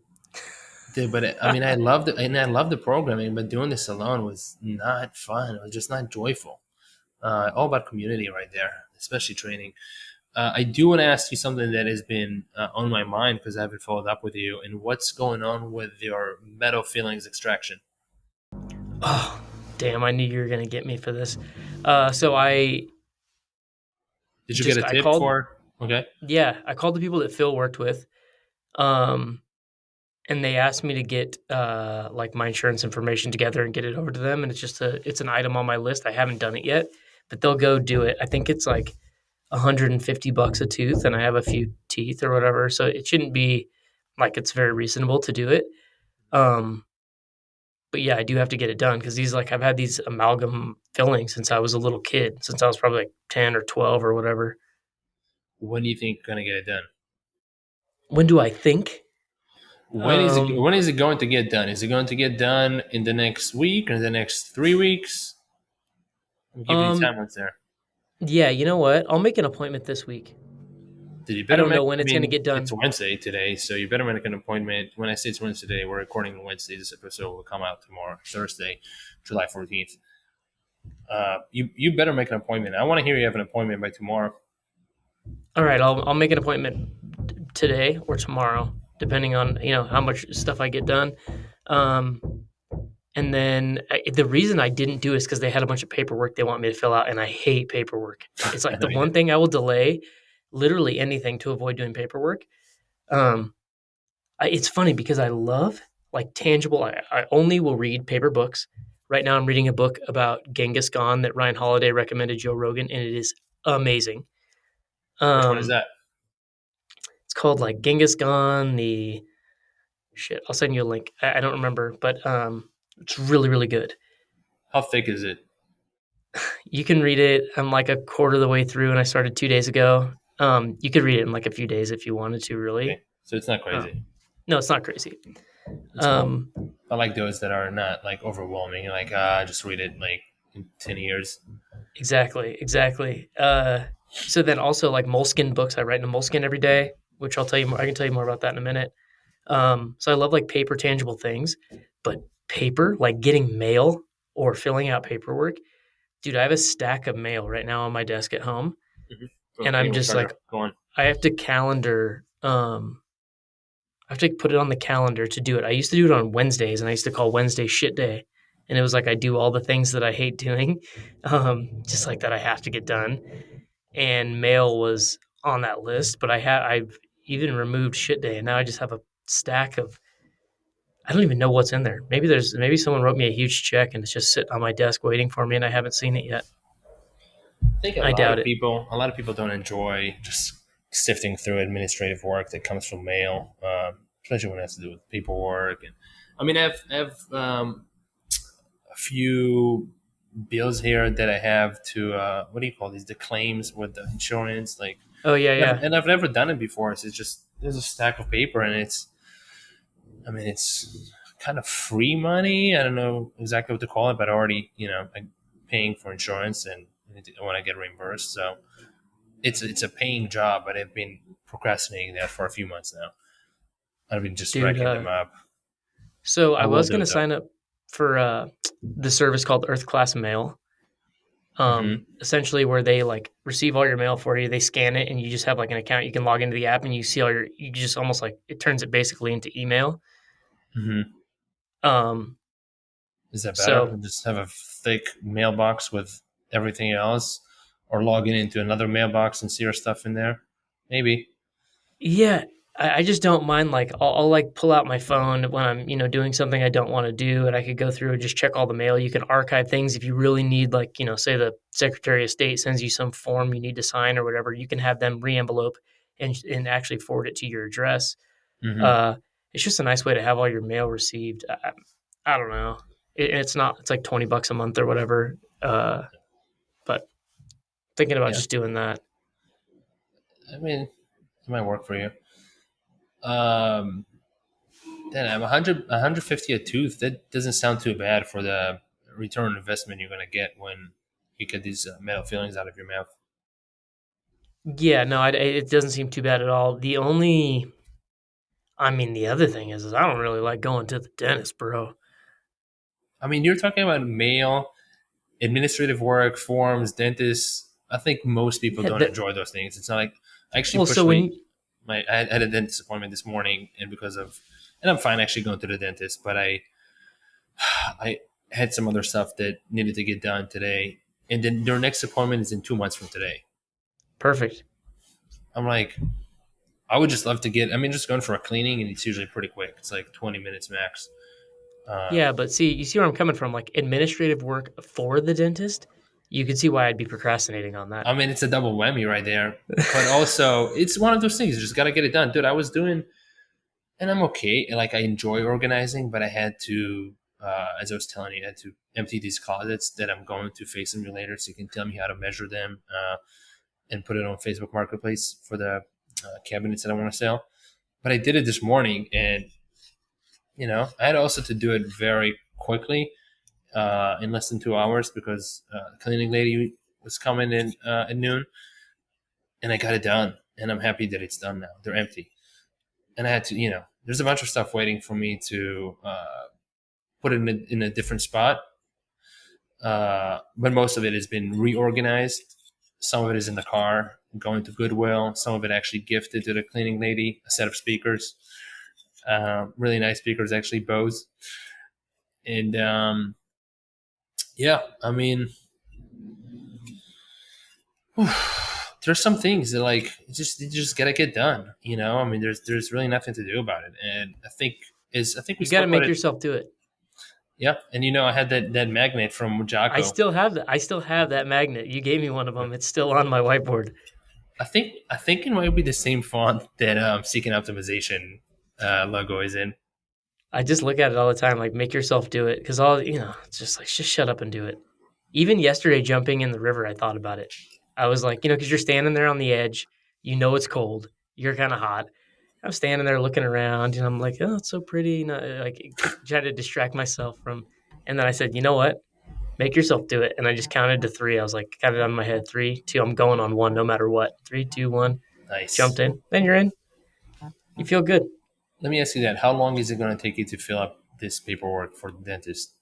Dude, but I mean, I loved it, and I loved the programming. But doing this alone was not fun. It was just not joyful. All about community right there, especially training. I do want to ask you something that has been on my mind because I haven't followed up with you. And what's going on with your metal fillings extraction? Oh, damn! I knew you were gonna get me for this. So Did you get a I tip called. for? Okay. Yeah, I called the people that Phil worked with. Um, and they asked me to get like my insurance information together and get it over to them, and it's an item on my list. I haven't done it yet, but they'll go do it. I think it's like $150 a tooth, and I have a few teeth or whatever, so it shouldn't be like it's very reasonable to do it. um but yeah, I do have to get it done because these, like, I've had these amalgam fillings since I was a little kid, since I was probably like 10 or 12 or whatever. When do you think you're gonna get it done? When do I think? When is it? um When is it going to get done? Is it going to get done in the next week or in the next 3 weeks? I'm giving you um time what's there. yeah, you know what, I'll make an appointment this week. Did you I better don't make? know when I it's going to mean, get done. it's Wednesday today, so you better make an appointment. When I say it's Wednesday today, we're recording on Wednesday. This episode will come out tomorrow, Thursday, July 14th. You better make an appointment. I want to hear you have an appointment by tomorrow. All right, I'll make an appointment today or tomorrow, depending on how much stuff I get done. Um, and then the reason I didn't do it is because they had a bunch of paperwork they want me to fill out, and I hate paperwork. It's I like know the you do. one thing I will delay, literally anything, to avoid doing paperwork. Um, it's funny because I love like tangible. I only will read paper books. Right now, I'm reading a book about Genghis Khan that Ryan Holiday recommended Joe Rogan, and it is amazing. Which one is Um, that? it's called like Genghis Khan, the shit. I'll send you a link. I don't remember, but it's really, really good. How thick is it? You can read it. I'm like a quarter of the way through, and I started 2 days ago. You could read it in like a few days if you wanted to, really. Okay, so it's not crazy. Um, no, it's not crazy. It's cool. Um, I like those that are not like overwhelming. Like just read it like in 10 years. exactly, exactly. So then also like Moleskin books. I write in a Moleskin every day, which I'll tell you more. I can tell you more about that in a minute. So I love like paper tangible things, but paper, like getting mail or filling out paperwork. Dude, I have a stack of mail right now on my desk at home, Mm-hmm. and Okay, I'm what just like, charger? Go on. I have to calendar. I have to put it on the calendar to do it. I used to do it on Wednesdays, and I used to call Wednesday shit day. And it was like I do all the things that I hate doing, just like that I have to get done. And mail was on that list, but I've even removed shit day, and now I just have a stack of. I don't even know what's in there. Maybe someone wrote me a huge check and it's just sitting on my desk waiting for me, and I haven't seen it yet. I think I doubt it. a lot of people don't enjoy just sifting through administrative work that comes from mail, especially when it has to do with paperwork. And I mean, I have a few bills here that I have to what do you call these? The claims with the insurance, like, Oh yeah, yeah, and I've never done it before. So it's just there's a stack of paper, and I mean, it's kind of free money. I don't know exactly what to call it, but already, I'm paying for insurance and I want to get reimbursed. So it's a paying job, but I've been procrastinating that for a few months now. I've been just dude. racking them up. So I I will was do gonna it though. sign up for the service called Earth Class Mail. Hmm. Essentially where they like receive all your mail for you, they scan it, and you just have like an account. You can log into the app and you see all your. You just almost like it turns it basically into email. Hmm. Um, Is that better? so Just have a thick mailbox with everything else, or log in into another mailbox and see your stuff in there? Maybe. yeah, I just don't mind. Like I'll like pull out my phone when I'm doing something I don't want to do, and I could go through and just check all the mail. You can archive things if you really need. Like say the Secretary of State sends you some form you need to sign or whatever. You can have them re-envelope and actually forward it to your address. Hmm. Uh, it's just a nice way to have all your mail received. I don't know. It's not. It's like $20 a month or whatever. But thinking about Yeah. just doing that. I mean, it might work for you. Um, Then I'm 150 a tooth. That doesn't sound too bad for the return on investment you're gonna get when you get these metal fillings out of your mouth. Yeah, no, it doesn't seem too bad at all. The other thing is I don't really like going to the dentist, bro. I mean, you're talking about mail, administrative work, forms, dentists. I think most people Yeah, don't enjoy those things. It's not like I actually well, so pushed my when my I had a dentist appointment this morning, and and I'm fine actually going to the dentist, but I had some other stuff that needed to get done today, and then their next appointment is in 2 months from today. perfect. I'm like, I would just love to get. I mean, just going for a cleaning, and it's usually pretty quick. It's like 20 minutes max. Uh, Yeah, but see, you see where I'm coming from. Like administrative work for the dentist, you can see why I'd be procrastinating on that. I mean, it's a double whammy right there. But also, it's one of those things. You just got to get it done, dude. I was doing, and I'm okay. Like I enjoy organizing, but I had to, as I was telling you, I had to empty these closets that I'm going to face them later, so you can tell me how to measure them and put it on Facebook Marketplace for the cabinets that I want to sell. But I did it this morning, and I had also to do it very quickly in less than 2 hours because the cleaning lady was coming in at noon, and I got it done. And I'm happy that it's done now. They're empty, and I had to, there's a bunch of stuff waiting for me to put it in a different spot. But most of it has been reorganized. Some of it is in the car, going to Goodwill. Some of it actually gifted to the cleaning lady, a set of speakers, really nice speakers, actually Bose. And yeah, I mean, there's some things that like you just gotta get done. I mean, there's really nothing to do about it, and I think we You got to spoke about make it. yourself do it. Yeah, and I had that magnet from Jocko. I still have that magnet. You gave me one of them. It's still on my whiteboard. I think it might be the same font that Seeking Optimization logo is in. I just look at it all the time. Like, make yourself do it, because it's just like just shut up and do it. Even yesterday, jumping in the river, I thought about it. I was like, because you're standing there on the edge, it's cold, you're kind of hot. I'm standing there looking around, and I'm like, oh, it's so pretty. Like, try to distract myself from. And then I said, you know what? Make yourself do it. And I just counted to three. I was like, counted on my head, three, two. I'm going on one, no matter what. Three, two, one. Nice. Jumped in. Then you're in. You feel good. Let me ask you that: how long is it going to take you to fill up this paperwork for the dentist?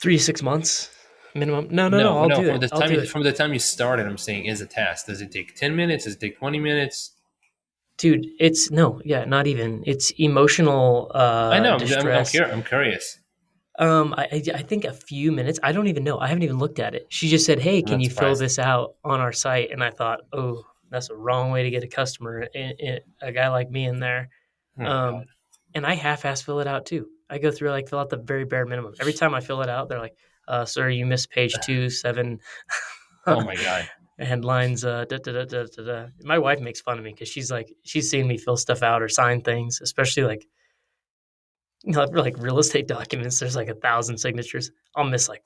3 to 6 months. minimum. No, no, no. No, I'll no. do it. I'll do it, From the time you started, I'm saying as a task. Does it take 10 minutes? Does it take 20 minutes? dude. It's no, yeah, not even. It's emotional I know. distress. I'm curious. I think a few minutes. I don't even know. I haven't even looked at it. She just said, "Hey, I'm can not you fill surprised. this out on our site?" And I thought, "Oh, that's a wrong way to get a customer. A guy like me in there." Oh my god. Um, and I half-ass fill it out too. I go through like fill out the very bare minimum. Every time I fill it out, they're like, "Sir, you missed page two, seven." Oh my god. Headlines. My wife makes fun of me because she's like, she's seen me fill stuff out or sign things, especially like for like real estate documents. There's like 1,000 signatures. I'll miss like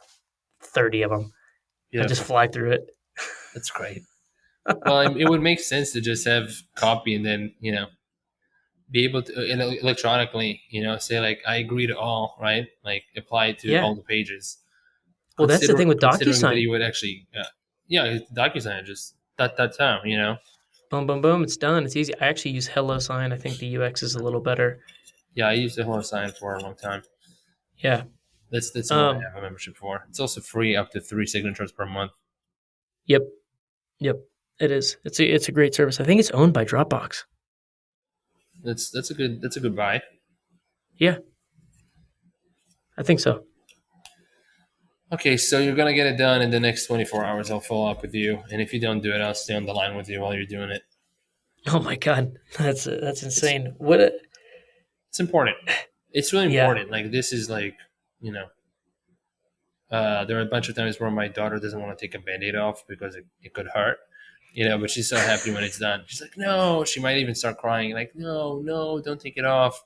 30 of them. I just Beautiful. fly through it. That's great. Well, it would make sense to just have copy and then be able to electronically say like I agree to all, right, like apply it to Yeah. all the pages. Well, that's the thing with Considering that DocuSign. you would actually yeah, DocuSign just that time, Boom, boom, boom. It's done. It's easy. I actually use HelloSign. I think the UX is a little better. Yeah, I used the HelloSign for a long time. Yeah. That's the one I Um. have a membership for. It's also free up to 3 signatures per month. Yep. Yep. It is. It's a great service. I think it's owned by Dropbox. That's a good buy. Yeah, I think so. Okay, so you're gonna get it done in the next 24 hours. I'll follow up with you, and if you don't do it, I'll stay on the line with you while you're doing it. Oh my god, that's It's insane. What? A, it's important. It's really yeah. important. Like this is like you know there are a bunch of times where my daughter doesn't want to take a band-aid off because it could hurt, but she's so happy when it's done. She's like, no, she might even start crying, like, no, no, don't take it off.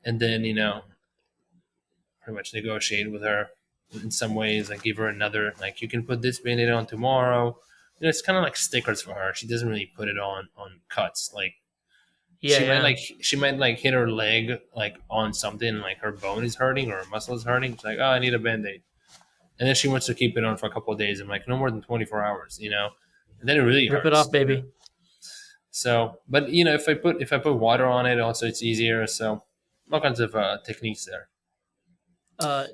And then, pretty much negotiate with her in some ways, like give her another, like, you can put this band-aid on tomorrow. It's kind of like stickers for her. She doesn't really put it on cuts. Like, Yeah, yeah. she might like hit her leg like on something, like her bone is hurting or her muscle is hurting. She's like, oh, I need a band-aid. And then she wants to keep it on for a couple of days. I'm like, no more than 24 hours, and then it really Rip it off, hurts. baby. So, but if I put water on it, also it's easier. So, all kinds of techniques there.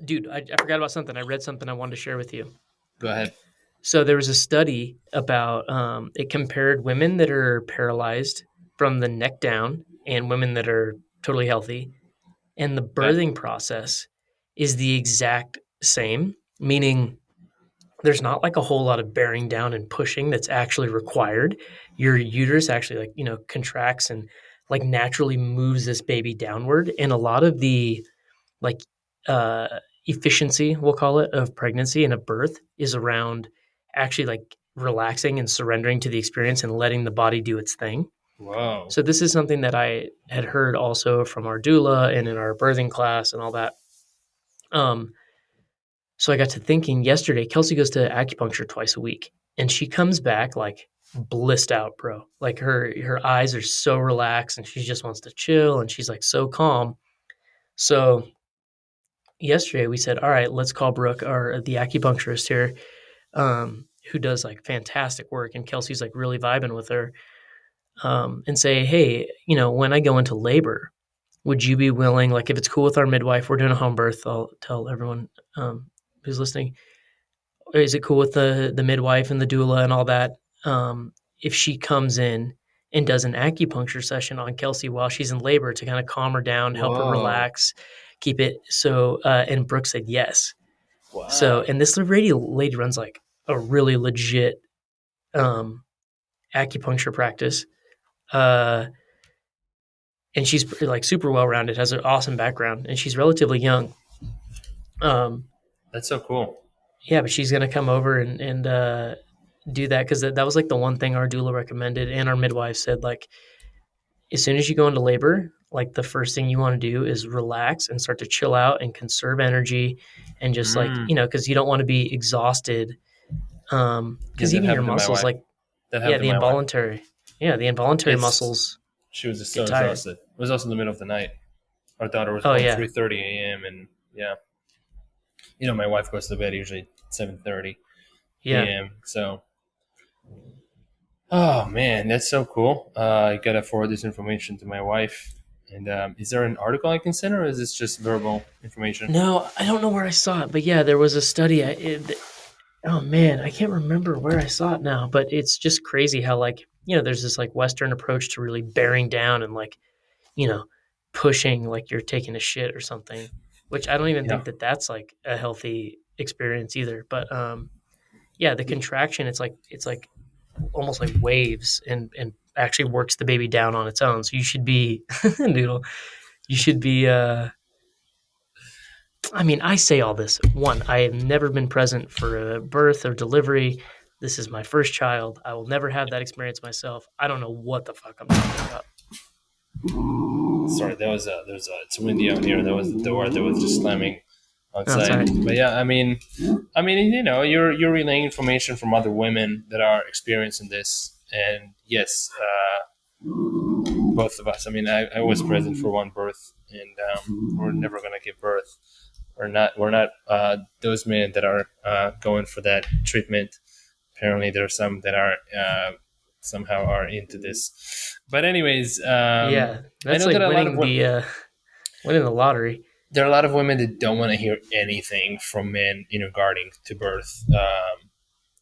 Dude, I forgot about something. I read something I wanted to share with you. Go ahead. So there was a study about it compared women that are paralyzed from the neck down and women that are totally healthy, and the Okay. birthing process is the exact same, meaning there's not like a whole lot of bearing down and pushing that's actually required. Your uterus actually like, contracts and like naturally moves this baby downward. And a lot of the like uh efficiency, we'll call it, of pregnancy and of birth is around actually like relaxing and surrendering to the experience and letting the body do its thing. Whoa. So this is something that I had heard also from our doula and in our birthing class and all that. Um, So I got to thinking yesterday, Kelsey goes to acupuncture twice a week and she comes back like blissed out, bro. Like her eyes are so relaxed and she just wants to chill and she's like so calm. So yesterday we said, all right, let's call Brooke or the acupuncturist here, who does like fantastic work. And Kelsey's like really vibing with her, and say, hey, when I go into labor, would you be willing, like if it's cool with our midwife, we're doing a home birth, I'll tell everyone who's listening, is it cool with the midwife and the doula and all that? If she comes in and does an acupuncture session on Kelsey while she's in labor to kind of calm her down, help her Whoa. relax, keep it so. And Brooke said yes. So, Wow. and this lady runs like a really legit um, acupuncture practice, uh, and she's like super well rounded, has an awesome background, and she's relatively young. Um, That's so cool. yeah, but she's gonna come over and do that because that was like the one thing our doula recommended and our midwife said, like, as soon as you go into labor, like the first thing you want to do is relax and start to chill out and conserve energy and just like, Mm. because you don't want to be exhausted. Yeah, Because even your muscles, like, That yeah, happened to my wife. the involuntary It's muscles She was just so get tired. exhausted. It was also in the middle of the night. Our daughter was Oh born yeah, 3:30 a.m. and yeah, my wife goes to bed usually 7:30 yeah. a.m. So, oh man, that's so cool. I gotta forward this information to my wife. And is there an article I can send, or is this just verbal information? No, I don't know where I saw it, but yeah, there was a study. Oh man, I can't remember where I saw it now, but it's just crazy how like, there's this like Western approach to really bearing down and like, you know, pushing like you're taking a shit or something, which I don't even Yeah. think that that's like a healthy experience either. But yeah, the contraction, it's like almost like waves and actually works the baby down on its own. So you should be noodle. You should be I mean, I say all this. One, I have never been present for a birth or delivery. This is my first child. I will never have that experience myself. I don't know what the fuck I'm talking about. Sorry, it's windy out here. That was the door that was just slamming No, it's outside. all right. But yeah, I mean, you're relaying information from other women that are experiencing this, and yes, both of us. I mean, I was present for one birth, and we're never gonna give birth. We're not those men that are going for that treatment. Apparently, there are some that are somehow are into this. But anyways, Yeah, I that's know like that a lot of winning the lottery. there are a lot of women that don't want to hear anything from men in regarding to birth,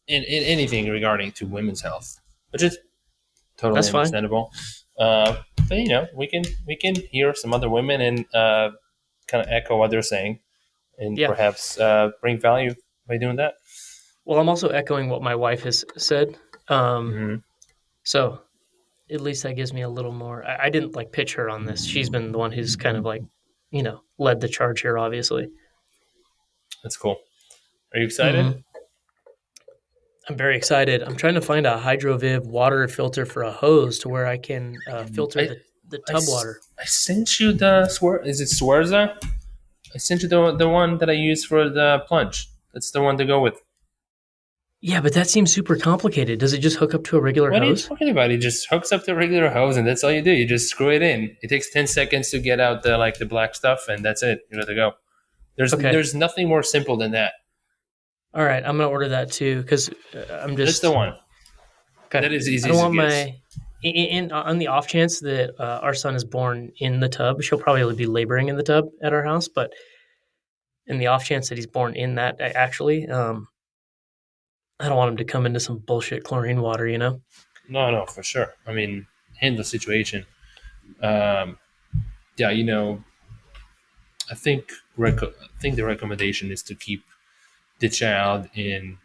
in anything regarding to women's health, which is totally That's fine. understandable. But we can hear some other women and kind of echo what they're saying, and Yeah. perhaps bring value by doing that. Well, I'm also echoing what my wife has said. Um, Hmm. so at least that gives me a little more. I didn't like pitch her on this. She's been the one who's kind of like, led the charge here, obviously. That's cool. Are you excited? Hmm. I'm very excited. I'm trying to find a Hydroviv water filter for a hose to where I can filter I the I, tub water. I sent you the Is it Swerza? I sent you the one that I use for the plunge. That's the one to go with. Yeah, but that seems super complicated. Does it just hook up to a regular What are you hose? talking about? It just hooks up to a regular hose, and that's all you do. You just screw it in. It takes 10 seconds to get out the black stuff, and that's it. You're good to go. There's Okay. there's nothing more simple than that. All right. I'm gonna order that too because I'm That's the just one. okay. That is I easy don't as it want gets. my on the off chance that our son is born in the tub. She'll probably be laboring in the tub at our house, but in the off chance that he's born in that, actually, I don't want him to come into some bullshit chlorine water. No, no, for sure. I mean, handle the situation. Um, yeah, I think the recommendation is to keep the child in,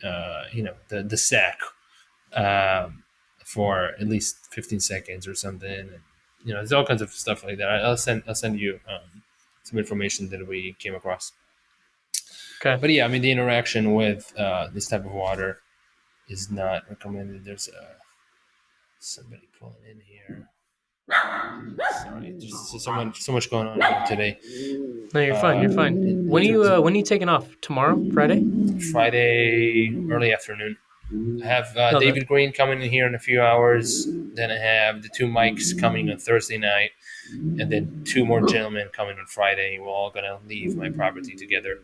the sack um, for at least 15 seconds or something. And, there's all kinds of stuff like that. I'll send you some information that we came across. Okay. But yeah, I mean, the interaction with this type of water is not recommended. There's somebody calling in here. Sorry, there's so much going on here today. No, you're fine. You're fine. In terms of When are you taking off? Tomorrow, Friday? Friday early afternoon. I have No, that David Green coming in here in a few hours. Then I have the two mics coming on Thursday night, and then two more gentlemen coming on Friday. We're all gonna leave my property together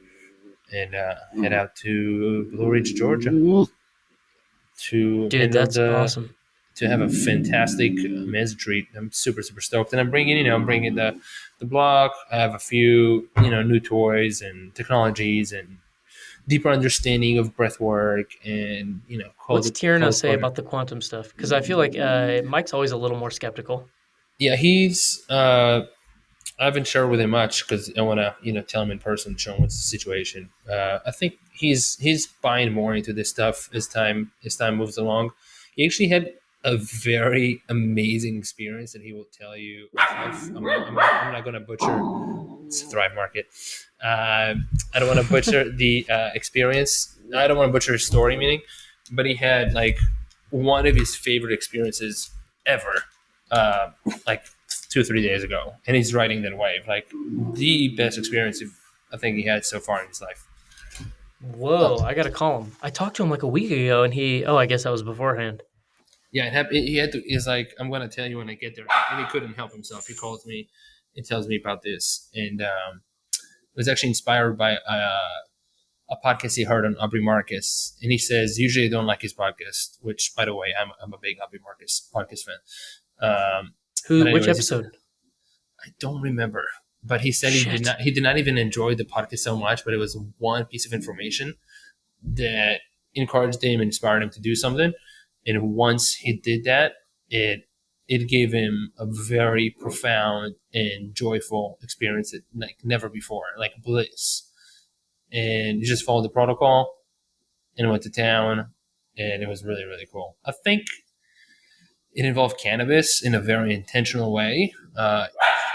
and head out to Blue Ridge, Georgia, to dude, handle that's the awesome. to have a fantastic mezz treat. I'm super super stoked, and I'm bringing the block. I have a few new toys and technologies and deeper understanding of breath work and What's cold Tierno cold say plunge. about the quantum stuff? Because I feel like Mike's always a little more skeptical. Yeah, he's. I haven't shared with him much because I want to tell him in person, show him what's the situation. I think he's buying more into this stuff as time moves along. He actually had a very amazing experience that he will tell you. I'm not going to butcher. It's a Thrive Market. I don't want to butcher the experience. I don't want to butcher his story, meaning, but he had like one of his favorite experiences ever, like 2 or 3 days ago, and he's riding that wave, like the best experience I think he had so far in his life. Whoa, I gotta call him. I talked to him like a week ago, and I guess that was beforehand. Yeah, he had to. He's like, I'm gonna tell you when I get there, and he couldn't help himself. He calls me and tells me about this, and it was actually inspired by a podcast he heard on Aubrey Marcus, and he says usually I don't like his podcast, which by the way I'm a big Aubrey Marcus podcast fan. But Which anyways, he said, episode? I don't remember, but he said he did Shit. not he did not even enjoy the podcast so much, but it was one piece of information that encouraged him, inspired him to do something. And once he did that, it gave him a very profound and joyful experience that like never before, like bliss. And he just followed the protocol and went to town, and it was really really cool. I think it involved cannabis in a very intentional way.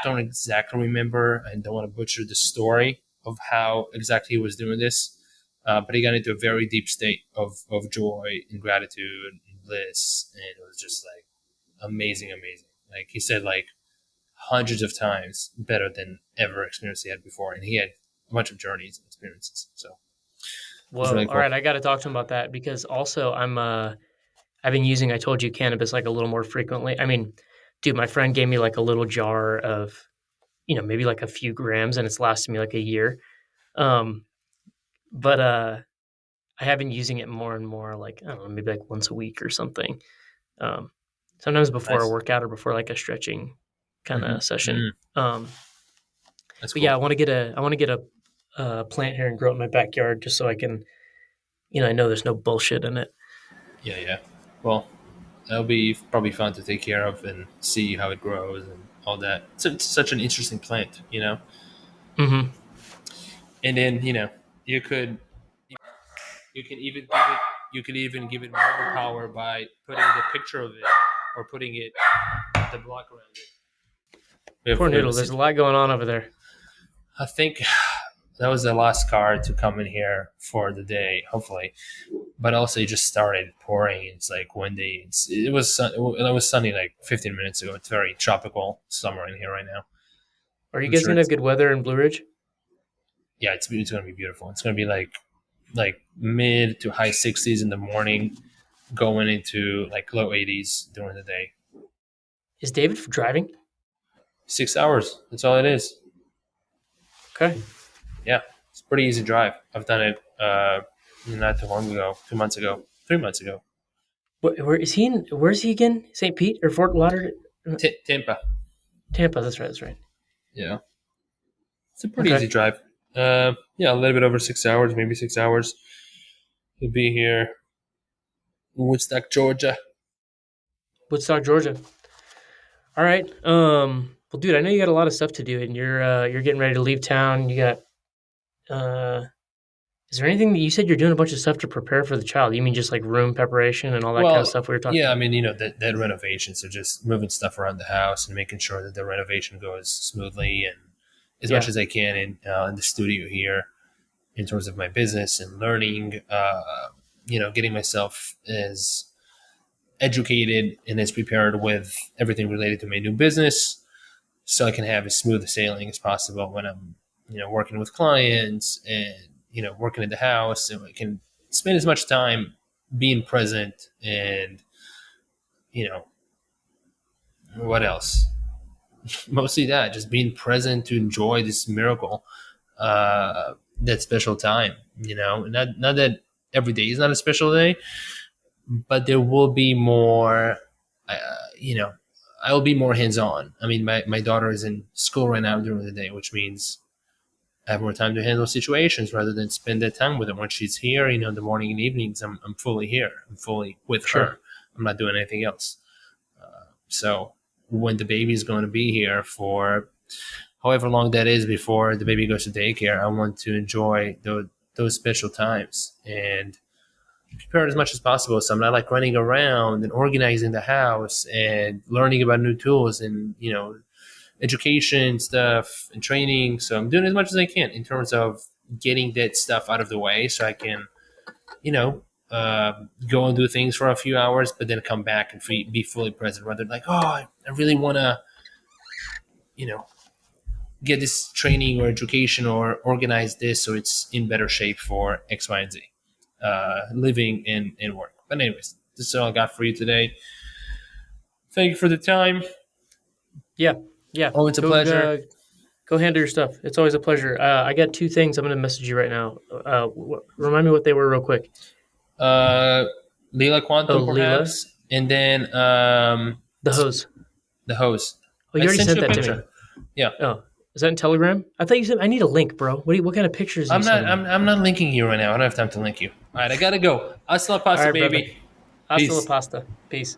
Don't exactly remember and don't want to butcher the story of how exactly he was doing this, but he got into a very deep state of joy and gratitude and bliss, and it was just like amazing, amazing. Like he said, like hundreds of times better than ever experience he had before, and he had a bunch of journeys and experiences. So it was Whoa. really All cool. right, I got to talk to him about that because also I've been using I told you cannabis like a little more frequently. I mean, dude, my friend gave me like a little jar of, maybe like a few grams and it's lasted me like a year. Um but I have been using it more and more like I don't know, maybe like once a week or something. Um Sometimes before a Nice. workout or before like a stretching kind Hmm. of session. Mm, Um that's but yeah, cool. I want to get a plant here and grow it in my backyard just so I can, I know there's no bullshit in it. Yeah, yeah. Well, that'll be probably fun to take care of and see how it grows and all that. It's such an interesting plant, you know. Mhm. And then you could you can even give it you could even give it more power by putting the picture of it or putting it the block around it. Poor We have a noodle, there's a lot going on over there. I think that was the last car to come in here for the day, hopefully. But also, it just started pouring. It's like one day. It was sunny like 15 minutes ago. It's very tropical summer in here right now. Are you I'm guys sure gonna have it's good weather in Blue Ridge? yeah, it's gonna be beautiful. It's gonna be like mid to high 60s in the morning, going into like low 80s during the day. Is David driving? 6 hours. That's all it is. Okay. Yeah, it's a pretty easy drive. I've done it not too long ago, 2 months ago, 3 months ago. Where is he? Where's he again? St. Pete or Fort Lauderdale? Tampa. Tampa. That's right. That's right. Yeah, it's a pretty easy Okay. drive. Yeah, a little bit over 6 hours, maybe 6 hours. He'll be here in Woodstock, Georgia. Woodstock, Georgia. All right. Well, dude, I know you got a lot of stuff to do, and you're getting ready to leave town. You got. Uh, is there anything that you said you're doing a bunch of stuff to prepare for the child? You mean just like room preparation and all that kind of Well, stuff we were talking yeah, I about? mean, that renovation, so just moving stuff around the house and making sure that the renovation goes smoothly and as much Yeah. as I can in the studio here in terms of my business and learning, getting myself as educated and as prepared with everything related to my new business so I can have as smooth a sailing as possible when I'm, working with clients and, working at the house, and I can spend as much time being present and, you know, what else? Mostly that, just being present to enjoy this miracle, that special time, not that every day is not a special day, but there will be more, uh, you know, I will be more hands on. I mean, my daughter is in school right now during the day, which means I have more time to handle situations rather than spend that time with her. When she's here, in the morning and evenings, I'm fully here. I'm fully with Sure. her. I'm not doing anything else. So when the baby is going to be here for however long that is before the baby goes to daycare, I want to enjoy those special times and prepare as much as possible. So I'm not like running around and organizing the house and learning about new tools and education stuff and training. So I'm doing as much as I can in terms of getting that stuff out of the way so I can, you know, go and do things for a few hours, but then come back and be fully present rather than like, oh, I really want to, you know, get this training or education or organize this so it's in better shape for X, Y, and Z, living and work. But anyways, this is all I got for you today. Thank you for the time. Yeah. Yeah. Always a Go pleasure. go handle your stuff. It's always a pleasure. I got two things I'm going to message you right now. Remind me what they were real quick. Uh, Leela Oh, Quantum, Leela, perhaps, and then the hose. the host. Oh, I you already sent sent you a that to picture. me. Yeah, Oh, is that in Telegram? I thought you said I need a link, bro. What kind of pictures are you I'm not. sending me? I'm not linking you right now. I don't have time to link you. All right, I gotta go. Hasta la All pasta, right, brother. baby. Hasta la Peace. pasta. Peace.